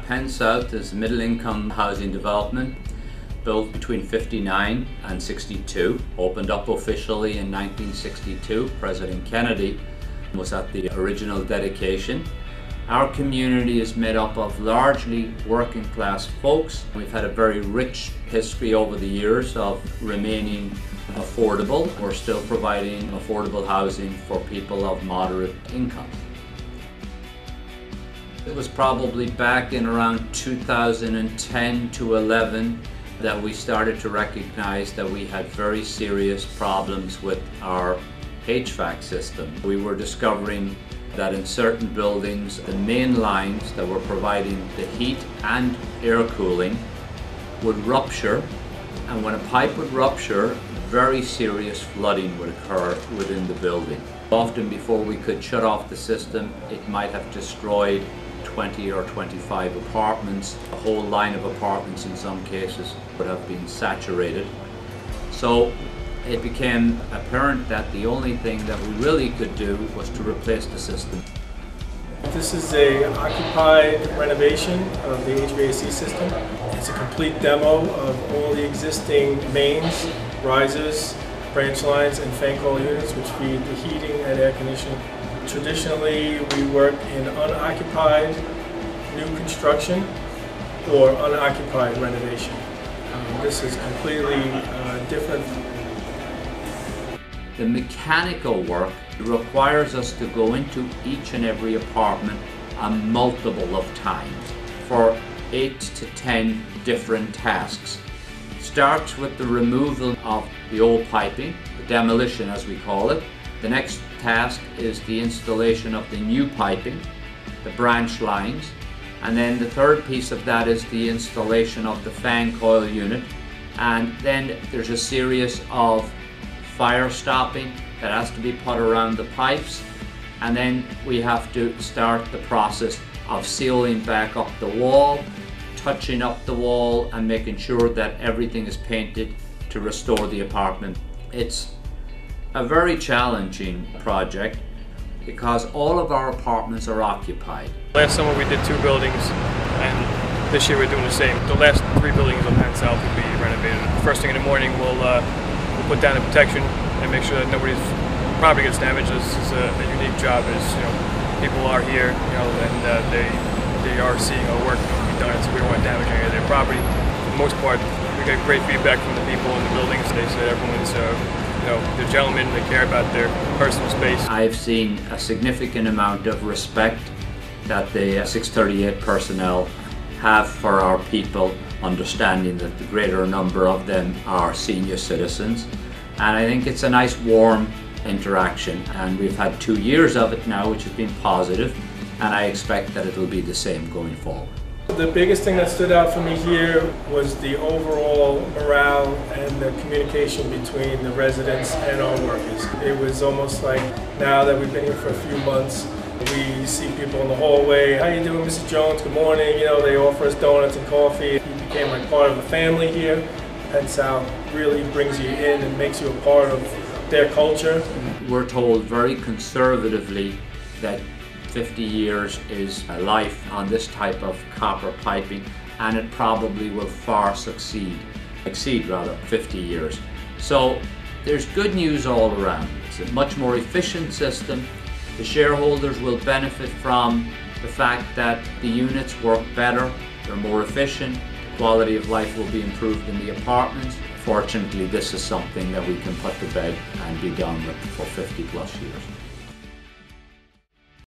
Penn South is a middle-income housing development built between 59 and 62, opened up officially in 1962. President Kennedy was at the original dedication. Our community is made up of largely working class folks. We've had a very rich history over the years of remaining affordable. We're still providing affordable housing for people of moderate income. It was probably back in around 2010 to 11 that we started to recognize that we had very serious problems with our HVAC system. We were discovering that in certain buildings, the main lines that were providing the heat and air cooling would rupture, and when a pipe would rupture, very serious flooding would occur within the building. Often before we could shut off the system, it might have destroyed 20 or 25 apartments. A whole line of apartments in some cases would have been saturated. So it became apparent that the only thing that we really could do was to replace the system. This is an occupied renovation of the HVAC system. It's a complete demo of all the existing mains, risers, branch lines, and fan coil units which feed the heating and air conditioning. Traditionally, we work in unoccupied new construction or unoccupied renovation. This is completely different. The mechanical work requires us to go into each and every apartment a multiple of times for 8 to 10 different tasks. It starts with the removal of the old piping, the demolition as we call it. The next task is the installation of the new piping, the branch lines, and then the third piece of that is the installation of the fan coil unit, and then there's a series of fire stopping that has to be put around the pipes, and then we have to start the process of sealing back up the wall, touching up the wall, and making sure that everything is painted to restore the apartment. It's a very challenging project because all of our apartments are occupied. Last summer we did 2 buildings, and this year we're doing the same. The last 3 buildings on Penn South will be renovated. First thing in the morning we'll put down a protection and make sure that nobody's property gets damaged. This is a unique job, as people are here, and they are seeing our work be done, so we don't want to damage any of their property. For the most part, we get great feedback from the people in the buildings. They say everyone's they're gentlemen, they care about their personal space. I've seen a significant amount of respect that the 638 personnel have for our people, understanding that the greater number of them are senior citizens. And I think it's a nice warm interaction, and we've had 2 years of it now, which has been positive, and I expect that it'll be the same going forward. The biggest thing that stood out for me here was the overall morale and the communication between the residents and our workers. It was almost like now that we've been here for a few months, we see people in the hallway. How you doing, Mrs. Jones? Good morning. They offer us donuts and coffee. You became like part of the family here. Penn South really brings you in and makes you a part of their culture. We're told very conservatively that 50 years is a life on this type of copper piping, and it probably will far exceed 50 years. So there's good news all around. It's a much more efficient system. The shareholders will benefit from the fact that the units work better, they're more efficient, the quality of life will be improved in the apartments. Fortunately, this is something that we can put to bed and be done with for 50+ years.